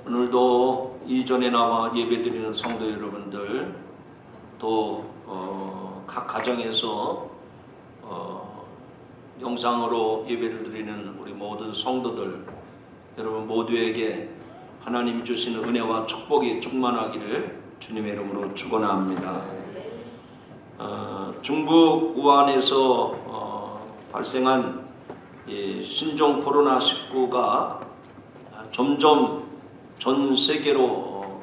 오늘도 이전에 나와 예배드리는 성도 여러분들, 또 각 가정에서 영상으로 예배를 드리는 우리 모든 성도들 여러분 모두에게 하나님 주시는 은혜와 축복이 충만하기를 주님의 이름으로 축원합니다. 중국 우한에서 발생한 신종 코로나19가 점점 전 세계로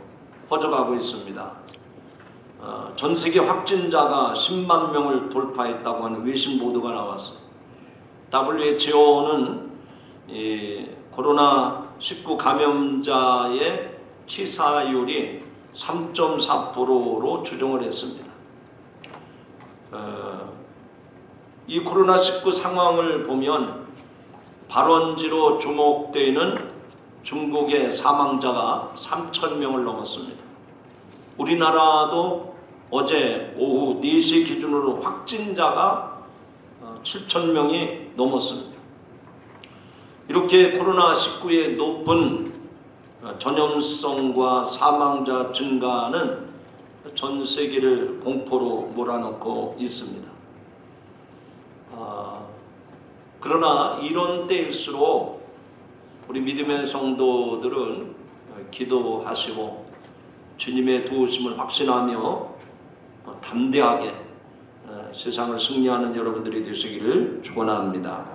퍼져가고 있습니다. 전 세계 확진자가 10만 명을 돌파했다고 하는 외신 보도가 나왔어요. WHO는 코로나19 감염자의 치사율이 3.4%로 추정을 했습니다. 이 코로나19 상황을 보면 발원지로 주목되는 중국의 사망자가 3,000명을 넘었습니다. 우리나라도 어제 오후 4시 기준으로 확진자가 7,000명이 넘었습니다. 이렇게 코로나19의 높은 전염성과 사망자 증가는 전 세계를 공포로 몰아넣고 있습니다. 그러나 이런 때일수록 우리 믿음의 성도들은 기도하시고 주님의 도우심을 확신하며 담대하게 세상을 승리하는 여러분들이 되시기를 축원합니다.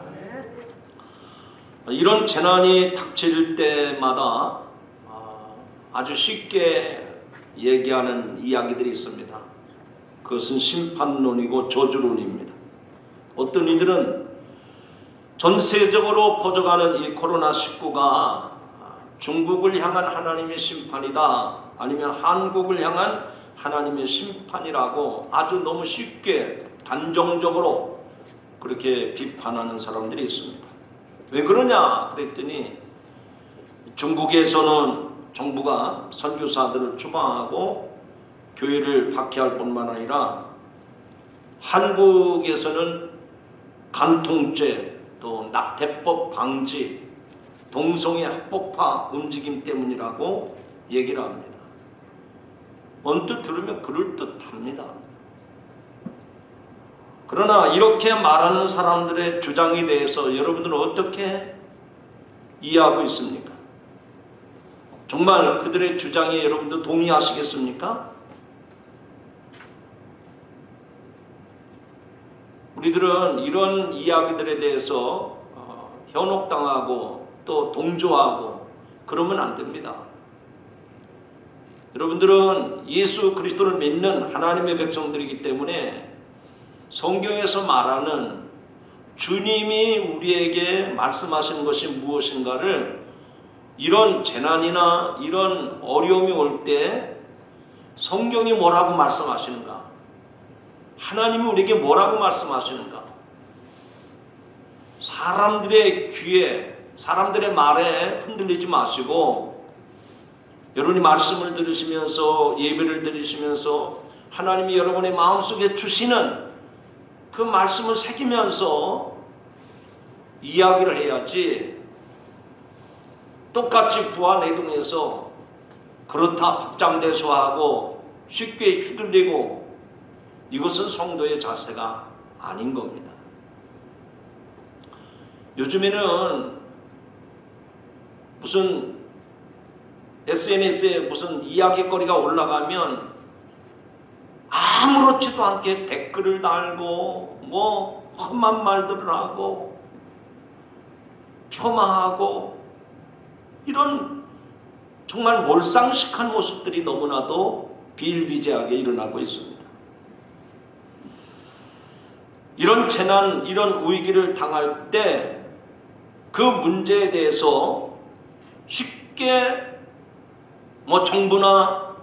이런 재난이 닥칠 때마다 아주 쉽게 얘기하는 이야기들이 있습니다. 그것은 심판론이고 저주론입니다. 어떤 이들은 전 세계적으로 퍼져가는 이 코로나19가 중국을 향한 하나님의 심판이다, 아니면 한국을 향한 하나님의 심판이라고 아주 너무 쉽게 단정적으로 그렇게 비판하는 사람들이 있습니다. 왜 그러냐 그랬더니 중국에서는 정부가 선교사들을 추방하고 교회를 박해할 뿐만 아니라 한국에서는 간통죄, 또 낙태법 방지, 동성애 합법화 움직임 때문이라고 얘기를 합니다. 언뜻 들으면 그럴듯합니다. 그러나 이렇게 말하는 사람들의 주장에 대해서 여러분들은 어떻게 이해하고 있습니까? 정말 그들의 주장에 여러분들 동의하시겠습니까? 우리들은 이런 이야기들에 대해서 현혹당하고 또 동조하고 그러면 안 됩니다. 여러분들은 예수 그리스도를 믿는 하나님의 백성들이기 때문에 성경에서 말하는 주님이 우리에게 말씀하시는 것이 무엇인가를, 이런 재난이나 이런 어려움이 올 때 성경이 뭐라고 말씀하시는가, 하나님이 우리에게 뭐라고 말씀하시는가, 사람들의 귀에, 사람들의 말에 흔들리지 마시고 여러분이 말씀을 들으시면서 예배를 드리시면서 하나님이 여러분의 마음속에 주시는 그 말씀을 새기면서 이야기를 해야지, 똑같이 부하내동해서 그렇다 박장대소하고 쉽게 휘둘리고, 이것은 성도의 자세가 아닌 겁니다. 요즘에는 무슨 SNS에 무슨 이야기거리가 올라가면 아무렇지도 않게 댓글을 달고 뭐 험한 말들을 하고 폄하하고, 이런 정말 몰상식한 모습들이 너무나도 비일비재하게 일어나고 있습니다. 이런 재난, 이런 위기를 당할 때 그 문제에 대해서 쉽게 정부나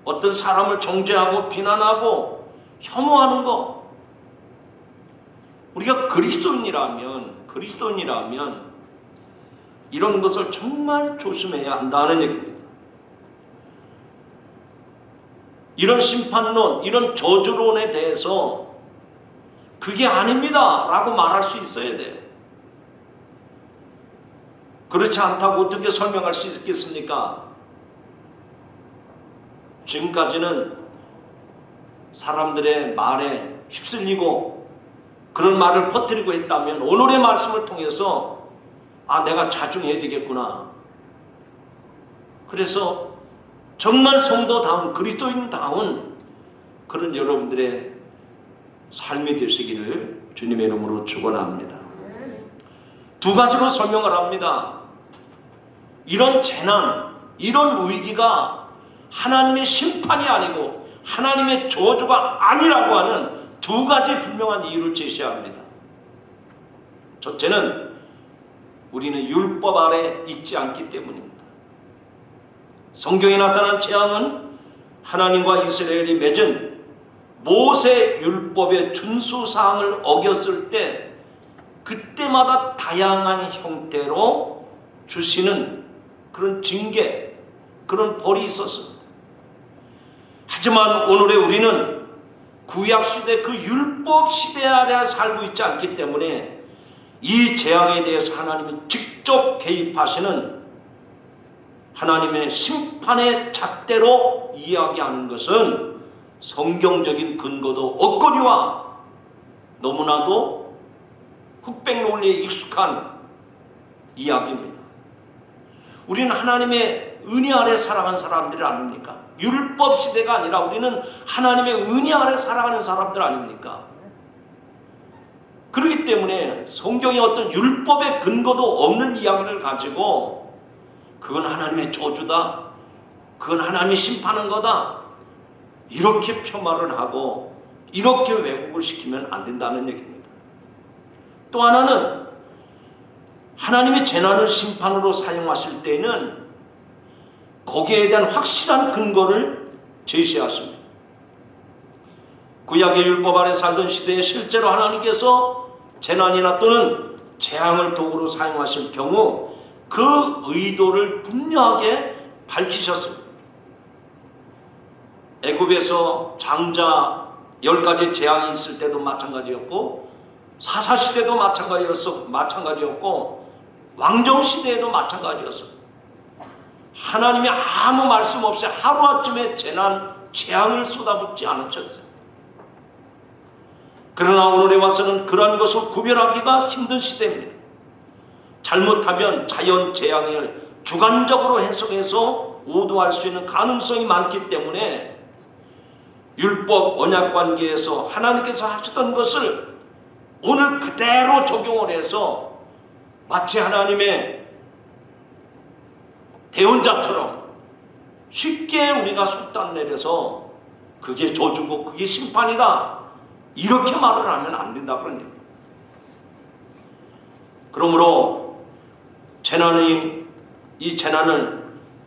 어떤 사람을 정죄하고 비난하고 혐오하는 거, 우리가 그리스도인이라면 이런 것을 정말 조심해야 한다는 얘기입니다. 이런 심판론, 이런 저주론에 대해서 그게 아닙니다 라고 말할 수 있어야 돼요. 그렇지 않다고 어떻게 설명할 수 있겠습니까? 지금까지는 사람들의 말에 휩쓸리고 그런 말을 퍼뜨리고 했다면 오늘의 말씀을 통해서 내가 자중해야 되겠구나. 그래서 정말 성도다운 그리스도인다운 그런 여러분들의 삶이 되시기를 주님의 이름으로 축원합니다. 두 가지로 설명을 합니다. 이런 재난, 이런 위기가 하나님의 심판이 아니고 하나님의 저주가 아니라고 하는 두 가지 분명한 이유를 제시합니다. 첫째는 우리는 율법 아래 있지 않기 때문입니다. 성경에 나타난 재앙은 하나님과 이스라엘이 맺은 모세 율법의 준수사항을 어겼을 때 그때마다 다양한 형태로 주시는 그런 징계, 그런 벌이 있었습니다. 하지만 오늘의 우리는 구약시대 그 율법 시대 아래 살고 있지 않기 때문에 이 재앙에 대해서 하나님이 직접 개입하시는 하나님의 심판의 잣대로 이야기하는 것은 성경적인 근거도 없거니와 너무나도 흑백 논리에 익숙한 이야기입니다. 우리는 하나님의 은혜 아래 살아가는 사람들이 아닙니까? 율법 시대가 아니라 우리는 하나님의 은혜 아래 살아가는 사람들 아닙니까? 그렇기 때문에 성경에 어떤 율법의 근거도 없는 이야기를 가지고 그건 하나님의 저주다, 그건 하나님이 심판한 거다, 이렇게 폄하를 하고 이렇게 왜곡을 시키면 안 된다는 얘기입니다. 또 하나는 하나님의 재난을 심판으로 사용하실 때에는 거기에 대한 확실한 근거를 제시하십니다. 구약의 율법 아래 살던 시대에 실제로 하나님께서 재난이나 또는 재앙을 도구로 사용하실 경우 그 의도를 분명하게 밝히셨습니다. 애굽에서 장자 10가지 재앙이 있을 때도 마찬가지였고 사사시대도 마찬가지였고 왕정시대에도 마찬가지였습니다. 하나님이 아무 말씀 없이 하루아침에 재앙을 쏟아붓지 않으셨어요. 그러나 오늘에 와서는 그러한 것을 구별하기가 힘든 시대입니다. 잘못하면 자연 재앙을 주관적으로 해석해서 오도할 수 있는 가능성이 많기 때문에 율법 언약 관계에서 하나님께서 하시던 것을 오늘 그대로 적용을 해서 마치 하나님의 대언자처럼 쉽게 우리가 속단 내려서 그게 저주고 그게 심판이다 이렇게 말을 하면 안 된다 그런 얘기입니다. 그러므로 이 재난은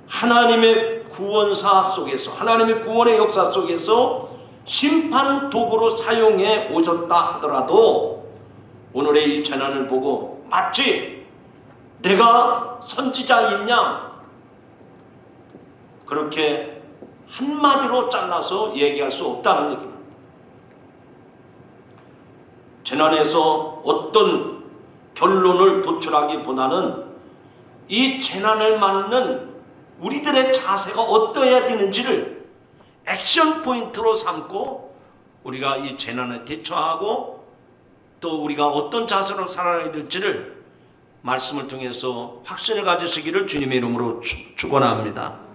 하나님의 구원사 속에서 하나님의 구원의 역사 속에서 심판 도구로 사용해 오셨다 하더라도 오늘의 이 재난을 보고 마치 내가 선지자인 양 그렇게 한마디로 잘라서 얘기할 수 없다는 얘기입니다. 재난에서 어떤 결론을 도출하기보다는 이 재난을 맞는 우리들의 자세가 어떠해야 되는지를 액션 포인트로 삼고 우리가 이 재난에 대처하고 또 우리가 어떤 자세로 살아야 될지를 말씀을 통해서 확신을 가지시기를 주님의 이름으로 축원합니다.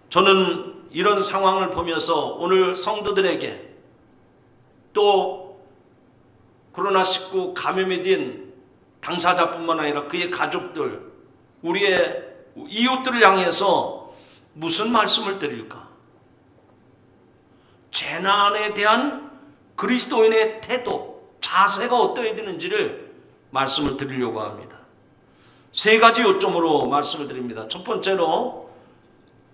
저는 이런 상황을 보면서 오늘 성도들에게 또 코로나19 감염이 된 당사자뿐만 아니라 그의 가족들, 우리의 이웃들을 향해서 무슨 말씀을 드릴까? 재난에 대한 그리스도인의 태도, 자세가 어떠해야 되는지를 말씀을 드리려고 합니다. 세 가지 요점으로 말씀을 드립니다. 첫 번째로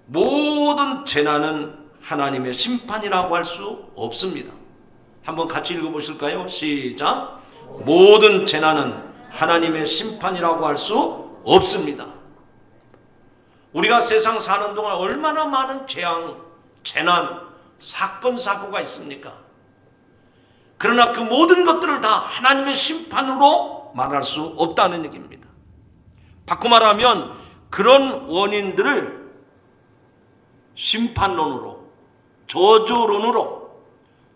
모든 재난은 하나님의 심판이라고 할 수 없습니다. 한번 같이 읽어보실까요? 시작. 모든 재난은 하나님의 심판이라고 할 수 없습니다. 우리가 세상 사는 동안 얼마나 많은 재앙, 재난, 사건, 사고가 있습니까? 그러나 그 모든 것들을 다 하나님의 심판으로 말할 수 없다는 얘기입니다. 바꿔 말하면 그런 원인들을 심판론으로 저주론으로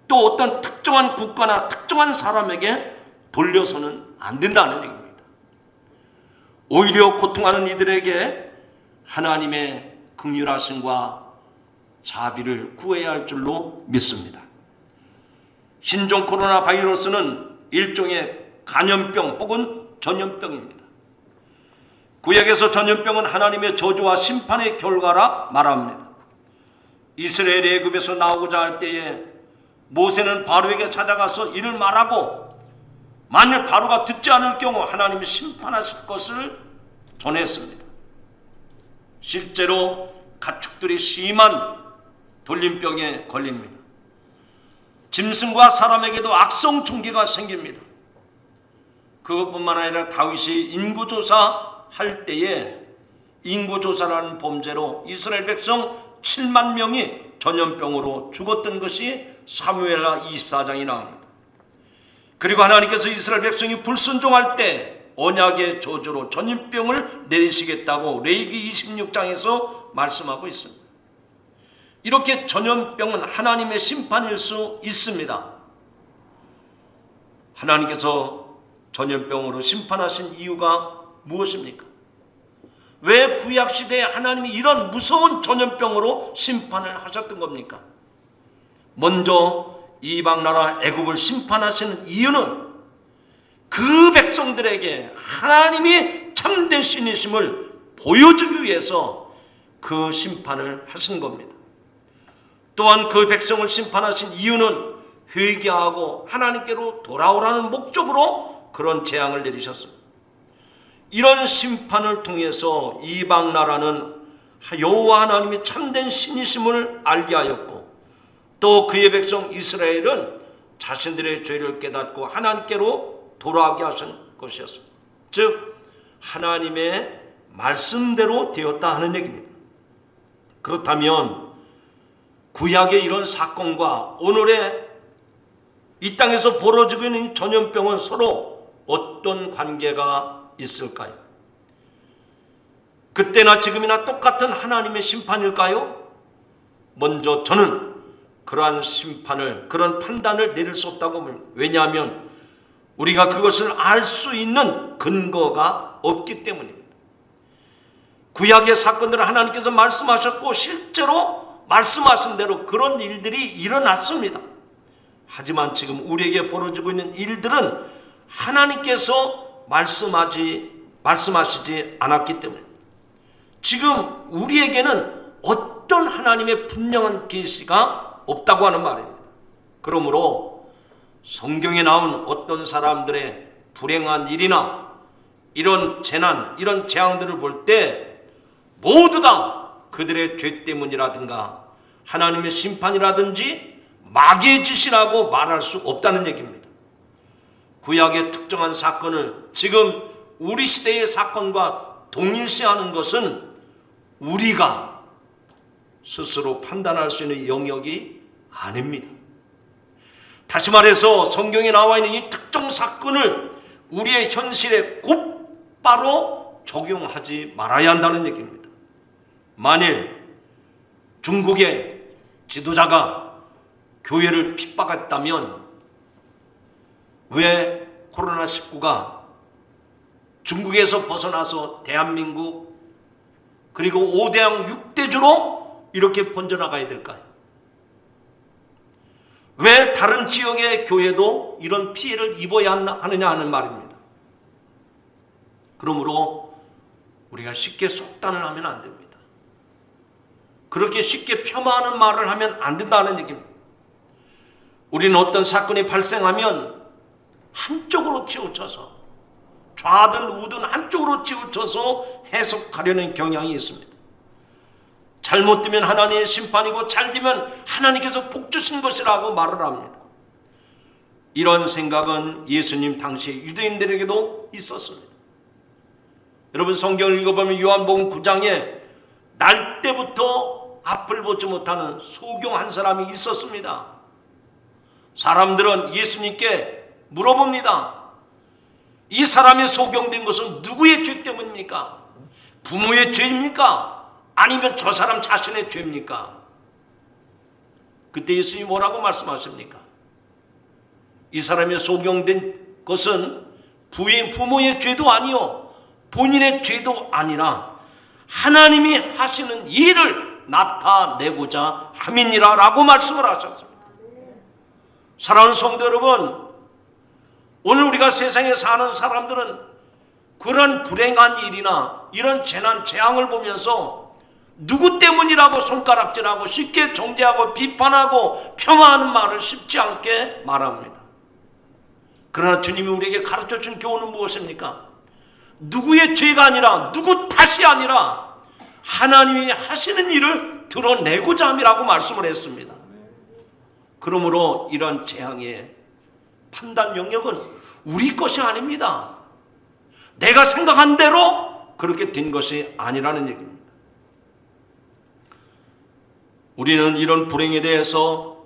또 어떤 특정한 국가나 특정한 사람에게 돌려서는 안 된다는 얘기입니다. 오히려 고통하는 이들에게 하나님의 긍휼하심과 자비를 구해야 할 줄로 믿습니다. 신종 코로나 바이러스는 일종의 간염병 혹은 전염병입니다. 구약에서 전염병은 하나님의 저주와 심판의 결과라 말합니다. 이스라엘이 애굽에서 나오고자 할 때에 모세는 바로에게 찾아가서 이를 말하고 만일 바로가 듣지 않을 경우 하나님이 심판하실 것을 전했습니다. 실제로 가축들이 심한 돌림병에 걸립니다. 짐승과 사람에게도 악성 총기가 생깁니다. 그것뿐만 아니라 다윗이 인구조사 할 때에 인구조사라는 범죄로 이스라엘 백성 7만 명이 전염병으로 죽었던 것이 사무엘하 24장이 나옵니다. 그리고 하나님께서 이스라엘 백성이 불순종할 때 언약의 저주로 전염병을 내리시겠다고 레위기 26장에서 말씀하고 있습니다. 이렇게 전염병은 하나님의 심판일 수 있습니다. 하나님께서 전염병으로 심판하신 이유가 무엇입니까? 왜 구약시대에 하나님이 이런 무서운 전염병으로 심판을 하셨던 겁니까? 먼저 이방나라 애굽을 심판하시는 이유는 그 백성들에게 하나님이 참된 신이심을 보여주기 위해서 그 심판을 하신 겁니다. 또한 그 백성을 심판하신 이유는 회개하고 하나님께로 돌아오라는 목적으로 그런 재앙을 내리셨습니다. 이런 심판을 통해서 이방 나라는 여호와 하나님이 참된 신이심을 알게 하였고 또 그의 백성 이스라엘은 자신들의 죄를 깨닫고 하나님께로 돌아오게 하신 것이었습니다. 즉 하나님의 말씀대로 되었다 하는 얘기입니다. 그렇다면 구약의 이런 사건과 오늘의 이 땅에서 벌어지고 있는 전염병은 서로 어떤 관계가 있을까요? 그때나 지금이나 똑같은 하나님의 심판일까요? 먼저 저는 그러한 심판을, 그런 판단을 내릴 수 없다고 봅니다. 왜냐하면 우리가 그것을 알 수 있는 근거가 없기 때문입니다. 구약의 사건들을 하나님께서 말씀하셨고 실제로 말씀하신 대로 그런 일들이 일어났습니다. 하지만 지금 우리에게 벌어지고 있는 일들은 하나님께서 말씀하시지 않았기 때문에 지금 우리에게는 어떤 하나님의 분명한 계시가 없다고 하는 말입니다. 그러므로 성경에 나온 어떤 사람들의 불행한 일이나 이런 재난, 이런 재앙들을 볼 때 모두 다 그들의 죄 때문이라든가 하나님의 심판이라든지 마귀의 짓이라고 말할 수 없다는 얘기입니다. 구약의 특정한 사건을 지금 우리 시대의 사건과 동일시하는 것은 우리가 스스로 판단할 수 있는 영역이 아닙니다. 다시 말해서 성경에 나와 있는 이 특정 사건을 우리의 현실에 곧바로 적용하지 말아야 한다는 얘기입니다. 만일 중국의 지도자가 교회를 핍박했다면 왜 코로나19가 중국에서 벗어나서 대한민국 그리고 5대양 6대주로 이렇게 번져나가야 될까요? 왜 다른 지역의 교회도 이런 피해를 입어야 하느냐 하는 말입니다. 그러므로 우리가 쉽게 속단을 하면 안 됩니다. 그렇게 쉽게 폄하하는 말을 하면 안 된다는 얘기입니다. 우리는 어떤 사건이 발생하면 한쪽으로 치우쳐서 좌든 우든 한쪽으로 치우쳐서 해석하려는 경향이 있습니다. 잘못되면 하나님의 심판이고 잘되면 하나님께서 복 주신 것이라고 말을 합니다. 이런 생각은 예수님 당시에 유대인들에게도 있었습니다. 여러분 성경을 읽어보면 요한복음 9장에 날 때부터 앞을 보지 못하는 소경 한 사람이 있었습니다. 사람들은 예수님께 물어봅니다. 이 사람이 소경된 것은 누구의 죄 때문입니까? 부모의 죄입니까? 아니면 저 사람 자신의 죄입니까? 그때 예수님이 뭐라고 말씀하십니까? 이 사람이 소경된 것은 부모의 죄도 아니요 본인의 죄도 아니라 하나님이 하시는 일을 나타내고자 함이니라 라고 말씀을 하셨습니다. 사랑하는 성도 여러분, 오늘 우리가 세상에 사는 사람들은 그런 불행한 일이나 이런 재난 재앙을 보면서 누구 때문이라고 손가락질하고 쉽게 정죄하고 비판하고 폄하하는 말을 쉽지 않게 말합니다. 그러나 주님이 우리에게 가르쳐준 교훈은 무엇입니까? 누구의 죄가 아니라 누구 탓이 아니라 하나님이 하시는 일을 드러내고자 함이라고 말씀을 했습니다. 그러므로 이러한 재앙의 판단 영역은 우리 것이 아닙니다. 내가 생각한 대로 그렇게 된 것이 아니라는 얘기입니다. 우리는 이런 불행에 대해서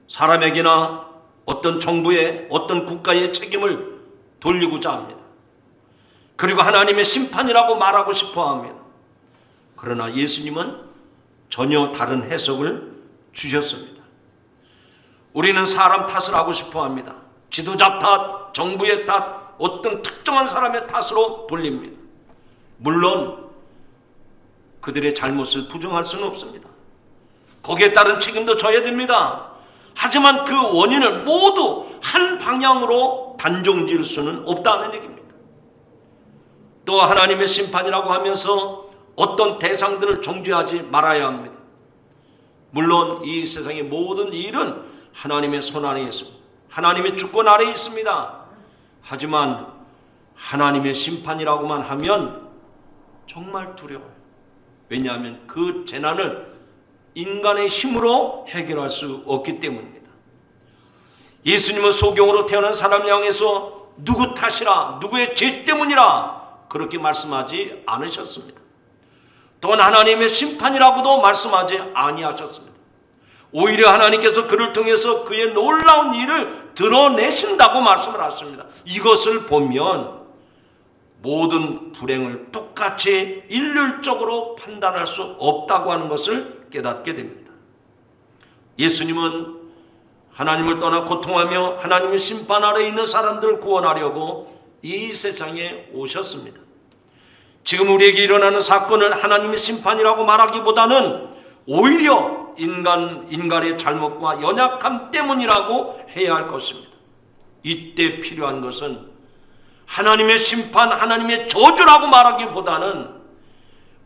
사람에게나 어떤 정부의 어떤 국가의 책임을 돌리고자 합니다. 그리고 하나님의 심판이라고 말하고 싶어 합니다. 그러나 예수님은 전혀 다른 해석을 주셨습니다. 우리는 사람 탓을 하고 싶어 합니다. 지도자 탓, 정부의 탓, 어떤 특정한 사람의 탓으로 돌립니다. 물론 그들의 잘못을 부정할 수는 없습니다. 거기에 따른 책임도 져야 됩니다. 하지만 그 원인을 모두 한 방향으로 단정 지을 수는 없다는 얘기입니다. 또 하나님의 심판이라고 하면서 어떤 대상들을 정죄하지 말아야 합니다. 물론 이 세상의 모든 일은 하나님의 손 안에 있습니다. 하나님의 주권 아래에 있습니다. 하지만 하나님의 심판이라고만 하면 정말 두려워요. 왜냐하면 그 재난을 인간의 힘으로 해결할 수 없기 때문입니다. 예수님은 소경으로 태어난 사람을 향해서 누구 탓이라 누구의 죄 때문이라 그렇게 말씀하지 않으셨습니다. 또한 하나님의 심판이라고도 말씀하지 아니하셨습니다. 오히려 하나님께서 그를 통해서 그의 놀라운 일을 드러내신다고 말씀을 하십니다. 이것을 보면 모든 불행을 똑같이 일률적으로 판단할 수 없다고 하는 것을 깨닫게 됩니다. 예수님은 하나님을 떠나 고통하며 하나님의 심판 아래에 있는 사람들을 구원하려고 이 세상에 오셨습니다. 지금 우리에게 일어나는 사건을 하나님의 심판이라고 말하기보다는 오히려 인간의 잘못과 연약함 때문이라고 해야 할 것입니다. 이때 필요한 것은 하나님의 심판, 하나님의 저주라고 말하기보다는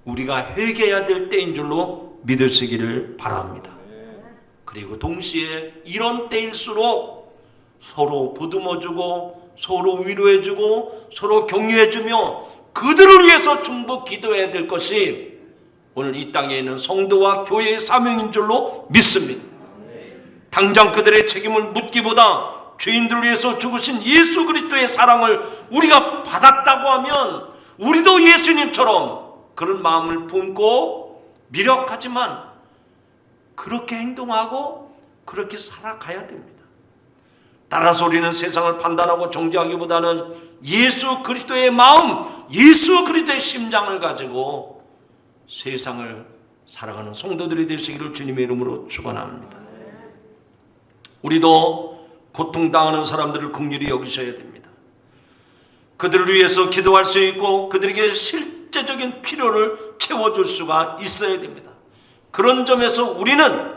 우리가 회개해야 될 때인 줄로 믿으시기를 바랍니다. 그리고 동시에 이런 때일수록 서로 보듬어주고 서로 위로해주고 서로 격려해주며 그들을 위해서 중보 기도해야 될 것이 오늘 이 땅에 있는 성도와 교회의 사명인 줄로 믿습니다. 당장 그들의 책임을 묻기보다 죄인들을 위해서 죽으신 예수 그리스도의 사랑을 우리가 받았다고 하면 우리도 예수님처럼 그런 마음을 품고 미력하지만 그렇게 행동하고 그렇게 살아가야 됩니다. 따라서 우리는 세상을 판단하고 정죄하기보다는 예수 그리스도의 마음, 예수 그리스도의 심장을 가지고 세상을 살아가는 성도들이 되시기를 주님의 이름으로 축원합니다. 우리도 고통당하는 사람들을 긍휼히 여기셔야 됩니다. 그들을 위해서 기도할 수 있고 그들에게 실제적인 필요를 채워줄 수가 있어야 됩니다. 그런 점에서 우리는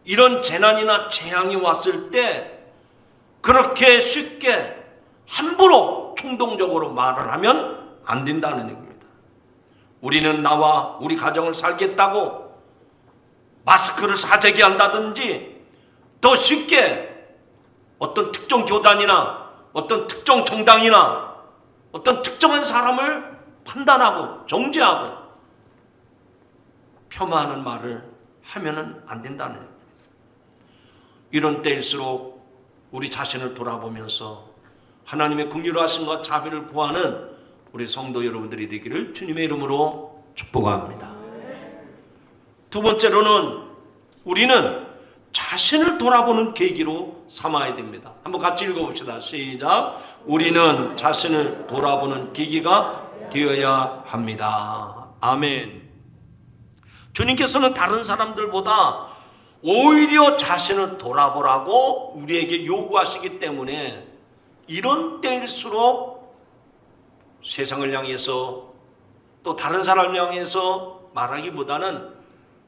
이런 재난이나 재앙이 왔을 때 그렇게 쉽게 함부로 충동적으로 말을 하면 안 된다는 얘기입니다. 우리는 나와 우리 가정을 살겠다고 마스크를 사재기 한다든지 더 쉽게 어떤 특정 교단이나 어떤 특정 정당이나 어떤 특정한 사람을 판단하고 정죄하고 폄하하는 말을 하면은 안 된다는 얘기입니다. 이런 때일수록 우리 자신을 돌아보면서 하나님의 긍휼하심과 자비를 구하는 우리 성도 여러분들이 되기를 주님의 이름으로 축복합니다. 두 번째로는 우리는 자신을 돌아보는 계기로 삼아야 됩니다. 한번 같이 읽어봅시다. 시작. 우리는 자신을 돌아보는 계기가 되어야 합니다. 아멘. 주님께서는 다른 사람들보다 오히려 자신을 돌아보라고 우리에게 요구하시기 때문에 이런 때일수록 세상을 향해서 또 다른 사람을 향해서 말하기보다는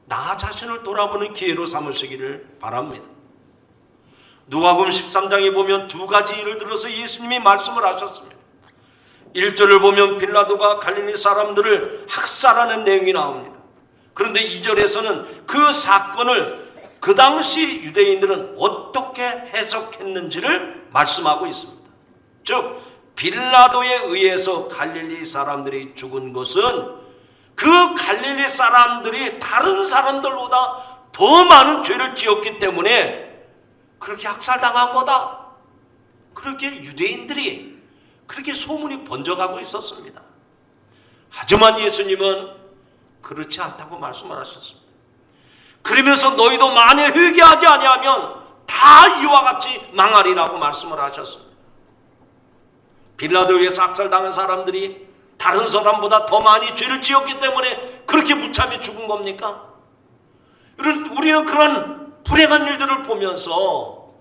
나 자신을 돌아보는 기회로 삼으시기를 바랍니다. 누가복음 13장에 보면 두 가지 예를 들어서 예수님이 말씀을 하셨습니다. 1절을 보면 빌라도가 갈릴리 사람들을 학살하는 내용이 나옵니다. 그런데 2절에서는 그 사건을 그 당시 유대인들은 어떻게 해석했는지를 말씀하고 있습니다. 즉 빌라도에 의해서 갈릴리 사람들이 죽은 것은 그 갈릴리 사람들이 다른 사람들보다 더 많은 죄를 지었기 때문에 그렇게 학살당한 거다. 그렇게 유대인들이 그렇게 소문이 번져가고 있었습니다. 하지만 예수님은 그렇지 않다고 말씀을 하셨습니다. 그러면서 너희도 만일 회개하지 아니하면 다 이와 같이 망하리라고 말씀을 하셨습니다. 빌라도에 의해서 학살당한 사람들이 다른 사람보다 더 많이 죄를 지었기 때문에 그렇게 무참히 죽은 겁니까? 우리는 그런 불행한 일들을 보면서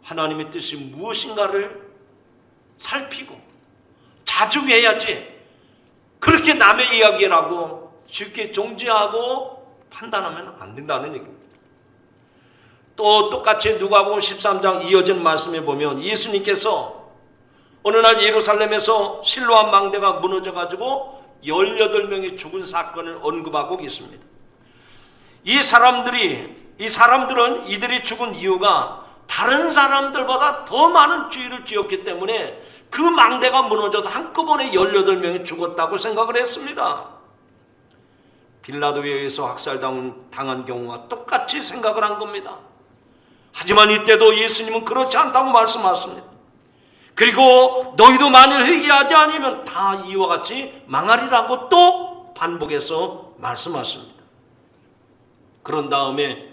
하나님의 뜻이 무엇인가를 살피고 자중해야지 그렇게 남의 이야기라고 쉽게 정죄하고 판단하면 안 된다는 얘기입니다. 또 똑같이 누가복음 13장 이어진 말씀에 보면 예수님께서 어느 날 예루살렘에서 실로암 망대가 무너져가지고 18명이 죽은 사건을 언급하고 계십니다. 이 사람들은 이들이 죽은 이유가 다른 사람들보다 더 많은 죄를 지었기 때문에 그 망대가 무너져서 한꺼번에 18명이 죽었다고 생각을 했습니다. 빌라도에 의해서 학살당한 경우와 똑같이 생각을 한 겁니다. 하지만 이때도 예수님은 그렇지 않다고 말씀하십니다. 그리고 너희도 만일 회개하지 않으면 다 이와 같이 망하리라고 또 반복해서 말씀하십니다. 그런 다음에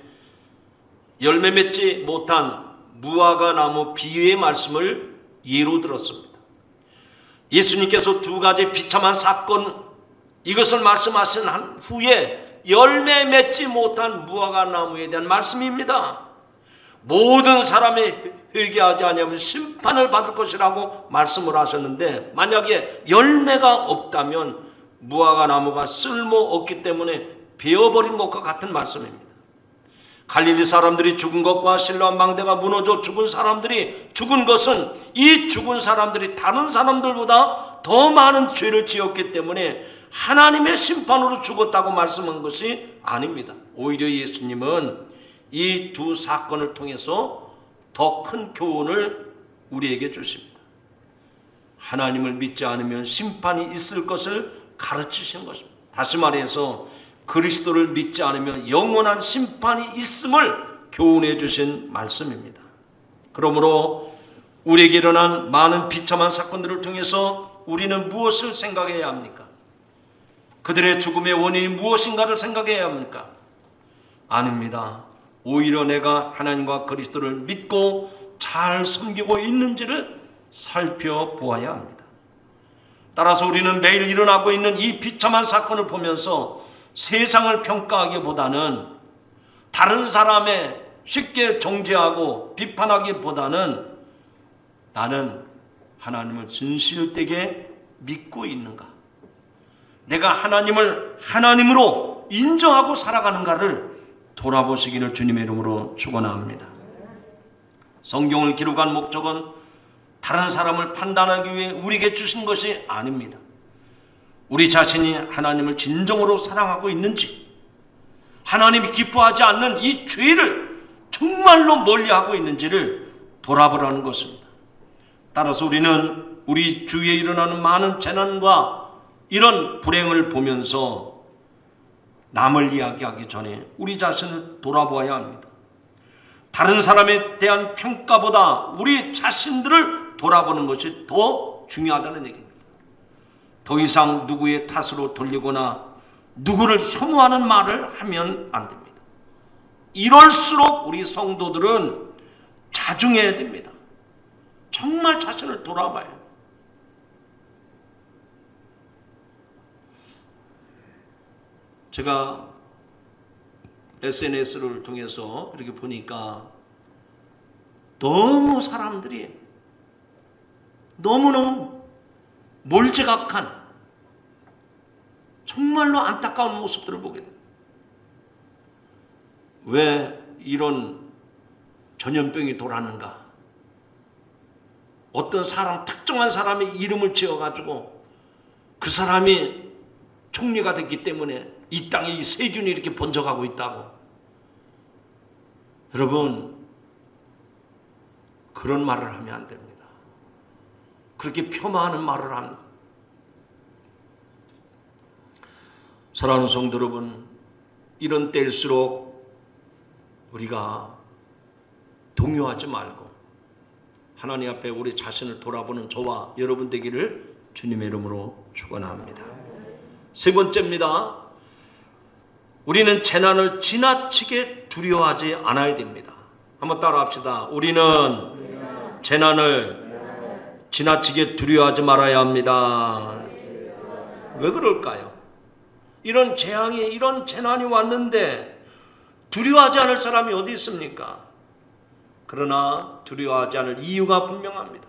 열매 맺지 못한 무화과 나무 비유의 말씀을 예로 들었습니다. 예수님께서 두 가지 비참한 사건 이것을 말씀하신 한 후에 열매 맺지 못한 무화과 나무에 대한 말씀입니다. 모든 사람이 회개하지 않으면 심판을 받을 것이라고 말씀을 하셨는데 만약에 열매가 없다면 무화과 나무가 쓸모없기 때문에 베어버린 것과 같은 말씀입니다. 갈릴리 사람들이 죽은 것과 실로암 망대가 무너져 죽은 사람들이 죽은 것은 이 죽은 사람들이 다른 사람들보다 더 많은 죄를 지었기 때문에 하나님의 심판으로 죽었다고 말씀한 것이 아닙니다. 오히려 예수님은 이 두 사건을 통해서 더 큰 교훈을 우리에게 주십니다. 하나님을 믿지 않으면 심판이 있을 것을 가르치신 것입니다. 다시 말해서 그리스도를 믿지 않으면 영원한 심판이 있음을 교훈해 주신 말씀입니다. 그러므로 우리에게 일어난 많은 비참한 사건들을 통해서 우리는 무엇을 생각해야 합니까? 그들의 죽음의 원인이 무엇인가를 생각해야 합니까? 아닙니다. 오히려 내가 하나님과 그리스도를 믿고 잘 섬기고 있는지를 살펴보아야 합니다. 따라서 우리는 매일 일어나고 있는 이 비참한 사건을 보면서 세상을 평가하기보다는 다른 사람에 쉽게 정죄하고 비판하기보다는 나는 하나님을 진실되게 믿고 있는가? 내가 하나님을 하나님으로 인정하고 살아가는가를 돌아보시기를 주님의 이름으로 축원합니다. 성경을 기록한 목적은 다른 사람을 판단하기 위해 우리에게 주신 것이 아닙니다. 우리 자신이 하나님을 진정으로 사랑하고 있는지, 하나님이 기뻐하지 않는 이 죄를 정말로 멀리하고 있는지를 돌아보라는 것입니다. 따라서 우리는 우리 주위에 일어나는 많은 재난과 이런 불행을 보면서 남을 이야기하기 전에 우리 자신을 돌아보아야 합니다. 다른 사람에 대한 평가보다 우리 자신들을 돌아보는 것이 더 중요하다는 얘기입니다. 더 이상 누구의 탓으로 돌리거나 누구를 혐오하는 말을 하면 안 됩니다. 이럴수록 우리 성도들은 자중해야 됩니다. 정말 자신을 돌아봐야 돼요. 제가 SNS를 통해서 이렇게 보니까 너무 사람들이 너무너무 몰제각한 정말로 안타까운 모습들을 보게 됩니다. 왜 이런 전염병이 돌았는가? 어떤 사람, 특정한 사람의 이름을 지어가지고 그 사람이 총리가 됐기 때문에 이 땅에 이 세균이 이렇게 번져가고 있다고. 여러분, 그런 말을 하면 안 됩니다. 그렇게 폄하하는 말을 합니다. 사랑하는 성도 여러분, 이런 때일수록 우리가 동요하지 말고 하나님 앞에 우리 자신을 돌아보는 저와 여러분 되기를 주님의 이름으로 축원합니다. 세 번째입니다. 우리는 재난을 지나치게 두려워하지 않아야 됩니다. 한번 따라합시다. 우리는 재난을 지나치게 두려워하지 말아야 합니다. 왜 그럴까요? 이런 재앙이, 이런 재난이 왔는데 두려워하지 않을 사람이 어디 있습니까? 그러나 두려워하지 않을 이유가 분명합니다.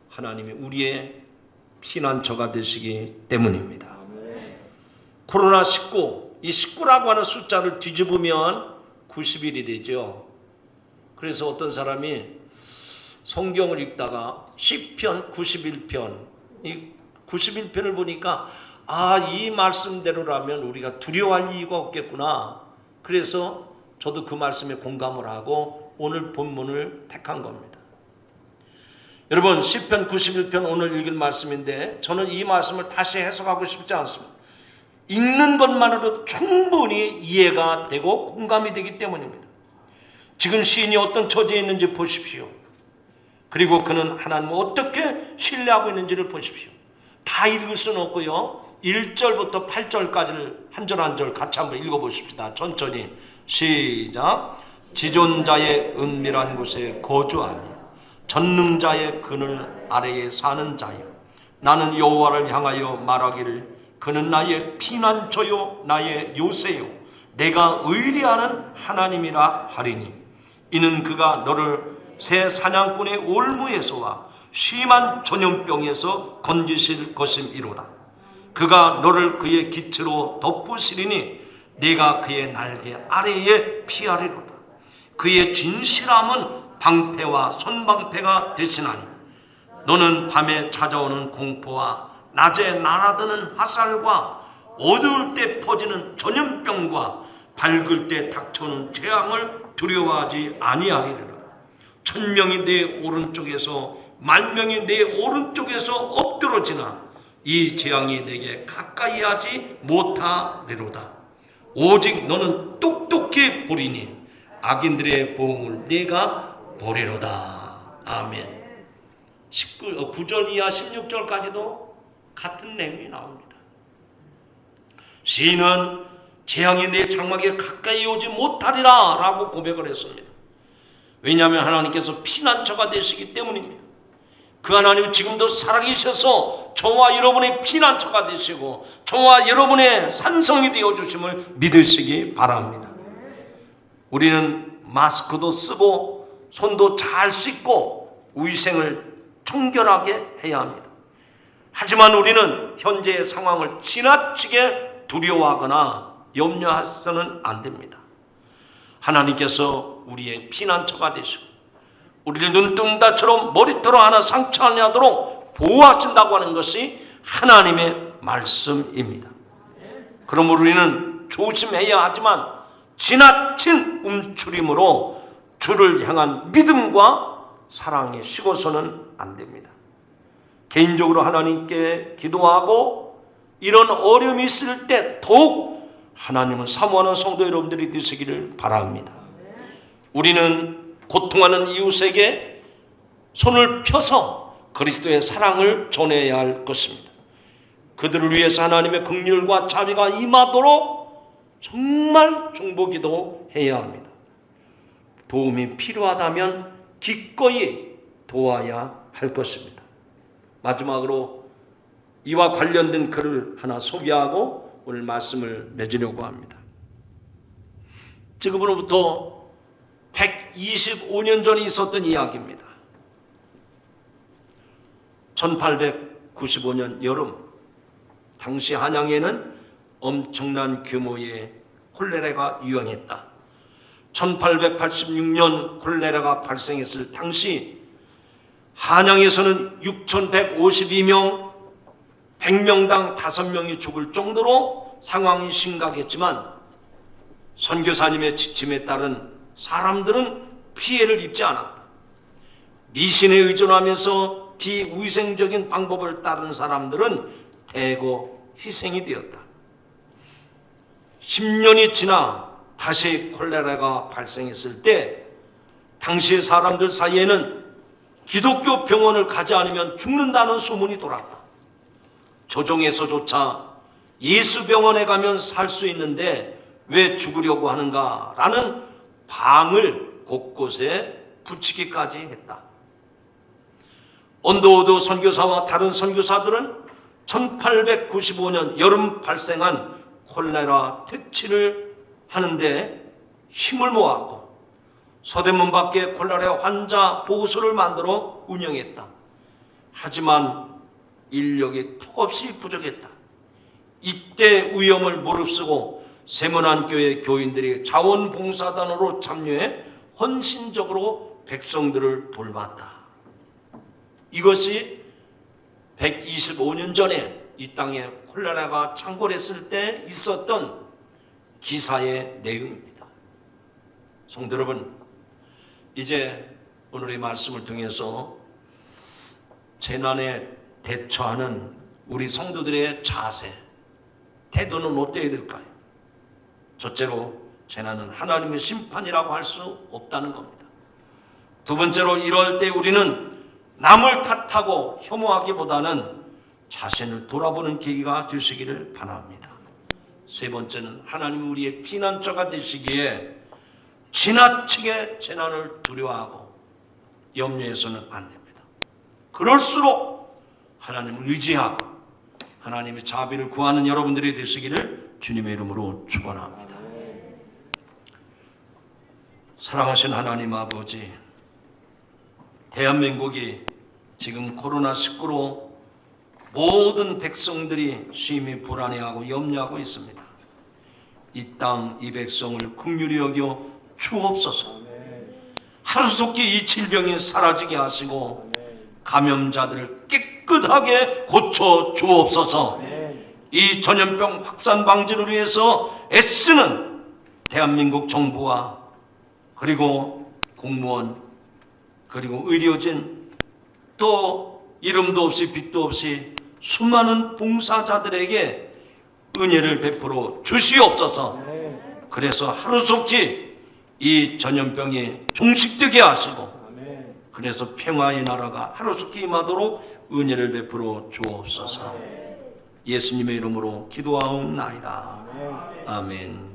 하나님이 우리의 피난처가 되시기 때문입니다. 코로나19, 이 19라고 하는 숫자를 뒤집으면 90일이 되죠. 그래서 어떤 사람이 성경을 읽다가 시편 91편, 이 91편을 보니까 이 말씀대로라면 우리가 두려워할 이유가 없겠구나. 그래서 저도 그 말씀에 공감을 하고 오늘 본문을 택한 겁니다. 여러분, 시편 91편 오늘 읽은 말씀인데 저는 이 말씀을 다시 해석하고 싶지 않습니다. 읽는 것만으로도 충분히 이해가 되고 공감이 되기 때문입니다. 지금 시인이 어떤 처지에 있는지 보십시오. 그리고 그는 하나님을 어떻게 신뢰하고 있는지를 보십시오. 다 읽을 수는 없고요. 1절부터 8절까지를 한 절 한 절 같이 한번 읽어보십시다. 천천히 시작. 지존자의 은밀한 곳에 거주하며 전능자의 그늘 아래에 사는 자여, 나는 여호와를 향하여 말하기를 그는 나의 피난처요 나의 요새요 내가 의뢰하는 하나님이라 하리니 이는 그가 너를 새 사냥꾼의 올무에서와 심한 전염병에서 건지실 것임이로다. 그가 너를 그의 기체로 덮으시리니 네가 그의 날개 아래에 피하리로다. 그의 진실함은 방패와 손방패가 되시나니 너는 밤에 찾아오는 공포와 낮에 날아드는 화살과 어두울 때 퍼지는 전염병과 밝을 때 닥쳐오는 재앙을 두려워하지 아니하리로다. 1000명이 내 오른쪽에서 10,000명이 내 오른쪽에서 엎드러지나 이 재앙이 내게 가까이 하지 못하리로다. 오직 너는 똑똑히 보리니 악인들의 보응을 네가 보리로다. 아멘. 9절 이하 16절까지도 같은 내용이 나옵니다. 시인은 재앙이 내 장막에 가까이 오지 못하리라 라고 고백을 했습니다. 왜냐하면 하나님께서 피난처가 되시기 때문입니다. 그 하나님은 지금도 살아계셔서 저와 여러분의 피난처가 되시고 저와 여러분의 산성이 되어주심을 믿으시기 바랍니다. 우리는 마스크도 쓰고 손도 잘 씻고 위생을 청결하게 해야 합니다. 하지만 우리는 현재의 상황을 지나치게 두려워하거나 염려해서는 안 됩니다. 하나님께서 우리의 피난처가 되시고 우리를 눈동자처럼 머리털 하나 상처 안 하도록 보호하신다고 하는 것이 하나님의 말씀입니다. 그러므로 우리는 조심해야 하지만 지나친 움츠림으로 주를 향한 믿음과 사랑에 식어서는 안 됩니다. 개인적으로 하나님께 기도하고 이런 어려움이 있을 때 더욱 하나님을 사모하는 성도 여러분들이 되시기를 바랍니다. 우리는 고통하는 이웃에게 손을 펴서 그리스도의 사랑을 전해야 할 것입니다. 그들을 위해서 하나님의 긍휼과 자비가 임하도록 정말 중보기도 해야 합니다. 도움이 필요하다면 기꺼이 도와야 할 것입니다. 마지막으로 이와 관련된 글을 하나 소개하고 오늘 말씀을 맺으려고 합니다. 지금으로부터 125년 전에 있었던 이야기입니다. 1895년 여름, 당시 한양에는 엄청난 규모의 콜레라가 유행했다. 1886년 콜레라가 발생했을 당시 한양에서는 6,152명, 100명당 5명이 죽을 정도로 상황이 심각했지만 선교사님의 지침에 따른 사람들은 피해를 입지 않았다. 미신에 의존하면서 비위생적인 방법을 따른 사람들은 대거 희생이 되었다. 10년이 지나 다시 콜레라가 발생했을 때 당시의 사람들 사이에는 기독교 병원을 가지 않으면 죽는다는 소문이 돌았다. 조정에서조차 예수 병원에 가면 살 수 있는데 왜 죽으려고 하는가라는 방을 곳곳에 붙이기까지 했다. 언더우드 선교사와 다른 선교사들은 1895년 여름 발생한 콜레라 퇴치를 하는데 힘을 모았고 서대문 밖에 콜레라 환자 보호소를 만들어 운영했다. 하지만 인력이 턱없이 부족했다. 이때 위험을 무릅쓰고 세문안교회 교인들이 자원봉사단으로 참여해 헌신적으로 백성들을 돌봤다. 이것이 125년 전에 이 땅에 콜레라가 창궐했을 때 있었던 기사의 내용입니다. 성도 여러분, 이제 오늘의 말씀을 통해서 재난에 대처하는 우리 성도들의 자세, 태도는 어때야 될까요? 첫째로, 재난은 하나님의 심판이라고 할 수 없다는 겁니다. 두 번째로, 이럴 때 우리는 남을 탓하고 혐오하기보다는 자신을 돌아보는 계기가 되시기를 바랍니다. 세 번째는, 하나님 우리의 피난처가 되시기에 지나치게 재난을 두려워하고 염려해서는 안 됩니다. 그럴수록 하나님을 의지하고 하나님의 자비를 구하는 여러분들이 되시기를 주님의 이름으로 축원합니다. 사랑하신 하나님 아버지, 대한민국이 지금 코로나19로 모든 백성들이 심히 불안해하고 염려하고 있습니다. 이 땅, 이 백성을 긍휼히 여겨 주옵소서. 하루속히 이 질병이 사라지게 하시고 감염자들을 깨끗하게 고쳐 주옵소서. 이 전염병 확산 방지를 위해서 애쓰는 대한민국 정부와 그리고 공무원 그리고 의료진 또 이름도 없이 빛도 없이 수많은 봉사자들에게 은혜를 베풀어 주시옵소서. 그래서 하루속히 이 전염병이 종식되게 하시고 그래서 평화의 나라가 하루속히 임하도록 은혜를 베풀어 주옵소서. 예수님의 이름으로 기도하옵나이다. 아멘.